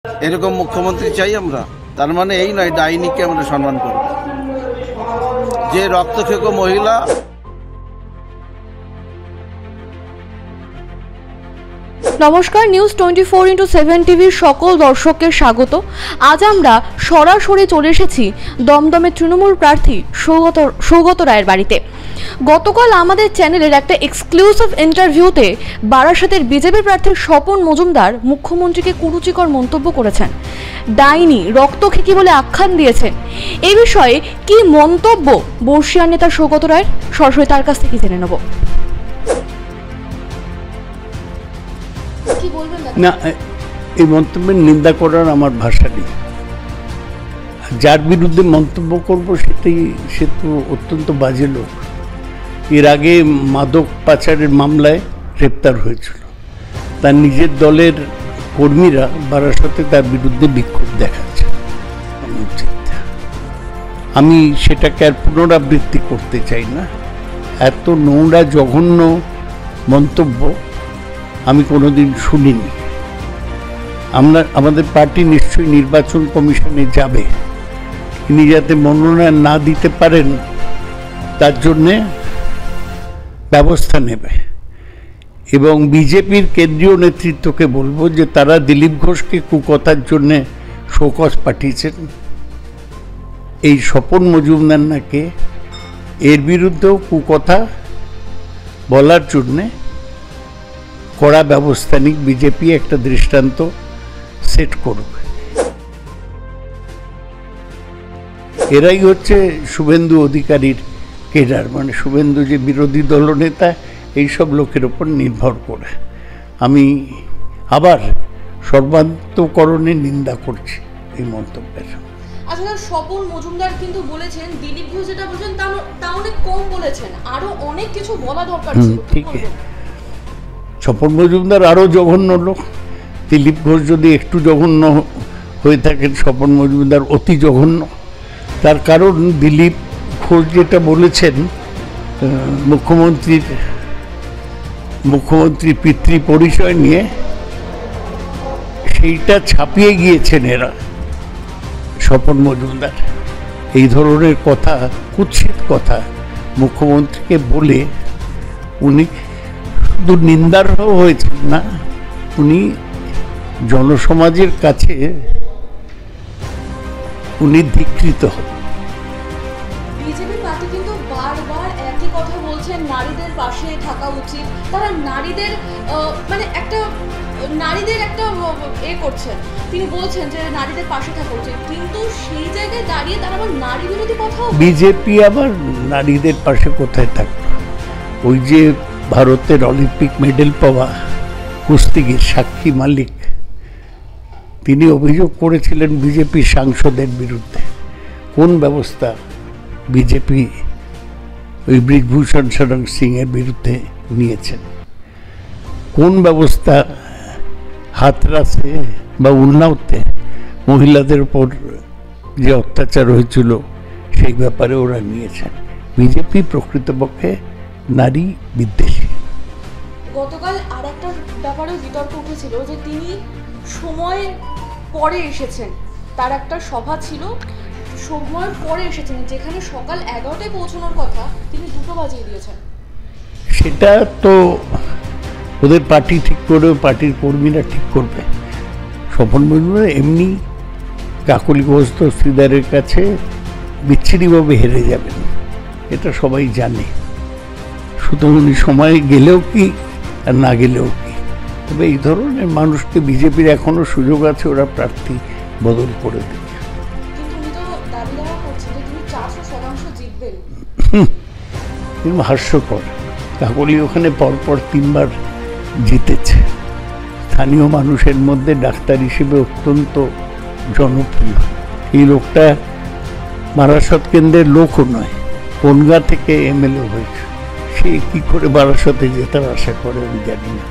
এরকম মুখ্যমন্ত্রী চাই আমরা। তার মানে এই নয় ডাইনিকে আমরা সম্মান করব। যে রক্তক্ষেকো মহিলা নমস্কার, নিউজ 24x7 টিভির সকল দর্শককে স্বাগত। আজ আমরা সরাসরি চলে এসেছি দমদমের তৃণমূল প্রার্থী সৌগত রায়ের বাড়িতে। গতকাল আমাদের চ্যানেলের একটা এক্সক্লুসিভ ইন্টারভিউতে বারাসাতের বিজেপি প্রার্থী স্বপন মজুমদার মুখ্যমন্ত্রীকে কুরুচিকর মন্তব্য করেছেন, ডাইনি রক্তক্ষেকি বলে আখ্যান দিয়েছেন। এই বিষয়ে কি মন্তব্য বর্ষিয়ান নেতা সৌগত রায়ের, সরাসরি তার কাছ থেকে জেনে নেব। না, এই মন্তব্যের নিন্দা করার আমার ভাষা নেই। যার বিরুদ্ধে মন্তব্য করব সে তো অত্যন্ত বাজে লোক। এর আগে মাদক পাচারের মামলায় গ্রেপ্তার হয়েছিল। তার নিজের দলের কর্মীরা বারাসতে তার বিরুদ্ধে বিক্ষোভ দেখাচ্ছে। আমি সেটাকে আর পুনরাবৃত্তি করতে চাই না। এত নোংরা জঘন্য মন্তব্য আমি কোনোদিন শুনিনি। আমাদের পার্টি নিশ্চয়ই নির্বাচন কমিশনে যাবে। তিনি যাতে মনোনয়ন না দিতে পারেন তার জন্যে ব্যবস্থা নেবে। এবং বিজেপির কেন্দ্রীয় নেতৃত্বকে বলবো যে তারা দিলীপ ঘোষকে কুকথার জন্যে শোকজ পাঠিয়েছেন। এই স্বপন মজুমদার নাকি এর বিরুদ্ধেও কুকথা বলার জন্যে কড়া ব্যবস্থা নিক। বিজেপি একটা দৃষ্টান্ত সেট করবে। এরাই হচ্ছে শুভেন্দু অধিকারীর কেডার, মানে শুভেন্দু যে বিরোধী দলনেতা, এইসব লোকের ওপর নির্ভর করে। আমি আবার সর্বান্তকরণে নিন্দা করছি এই মন্তব্যের। আসলে স্বপন মজুমদার কিন্তু বলেছেন দিলীপ ঘোষ যেটা বলেছেন তা অনেক কম বলেছেন, আরো অনেক কিছু বলা দরকার ছিল। ঠিক আছে, স্বপন মজুমদার আরও জঘন্য লোক। দিলীপ ঘোষ যদি একটু জঘন্য হয়ে থাকেন, স্বপন মজুমদার অতি জঘন্য। তার কারণ দিলীপ ঘোষ যেটা বলেছেন মুখ্যমন্ত্রী পিতৃ পরিচয় নিয়ে, সেইটা ছাপিয়ে গিয়েছেন এরা। স্বপন মজুমদার এই ধরনের কথা, কুৎসিত কথা মুখ্যমন্ত্রীকে বলে উনি শুধু নিন্দার হয়েছেন না, উনি জনসমাজের কাছে উনি ধিকৃত হন। বিজেপি পার্টি কিন্তু বারবার একই কথা বলছেন, নারীদের পাশে থাকা উচিত। তারা নারীদের একটা করছেন। তিনি বলছেন যে নারীদের পাশে থাকা উচিত, কিন্তু সেই জায়গায় দাঁড়িয়ে তারা আবার নারী বিরোধী কথা। বিজেপি আবার নারীদের পাশে কোথায় থাকবে? ওই যে ভারতের অলিম্পিক মেডেল পাওয়া কুস্তিগির সাক্ষী মালিক, তিনি অভিযোগ করেছিলেন বিজেপি সাংসদের বিরুদ্ধে। কোন ব্যবস্থা বিজেপি ওই ব্রিজভূষণ শরণ সিং এর বিরুদ্ধে নিয়েছেন? কোন ব্যবস্থা হাতরাসে বা উন্নাওতে মহিলাদের উপর যে অত্যাচার হয়েছিল সেই ব্যাপারে ওরা নিয়েছেন? বিজেপি প্রকৃতপক্ষে নারী বিদ্বেষী। গতকাল আর একটা ব্যাপারে বিতর্ক উঠেছিল যে তিনি সময় পরে এসেছেন। তার একটা সভা ছিল, সময় পরে এসেছেন, যেখানে সকাল 11টায় পৌঁছানোর কথা তিনি 2টো বাজিয়ে দিয়েছেন। সেটা তো ওদের পার্টি ঠিক করবে, পার্টির কর্মীরা ঠিক করবে। স্বপন মজুমদার এমনি কাকলি ঘোষ দস্তিদারের কাছে বিচ্ছিন্নভাবে হেরে যাবেন, এটা সবাই জানে। সুতরাং উনি সময় গেলেও কি আর না গেলেও কি। তবে এই ধরনের মানুষকে বিজেপির এখনো সুযোগ আছে, ওরা প্রার্থী বদল করে দেবে। হাস্যকর, কাকলি ওখানে পরপর 3বার জিতেছে। স্থানীয় মানুষের মধ্যে ডাক্তার হিসেবে অত্যন্ত জনপ্রিয়। এই লোকটা বারাসত কেন্দ্রের লোকও নয়, বনগাঁ থেকে এমএলএ হয়েছে। সে কি করে বারাসতে জেতার আশা করে আমি জানি না।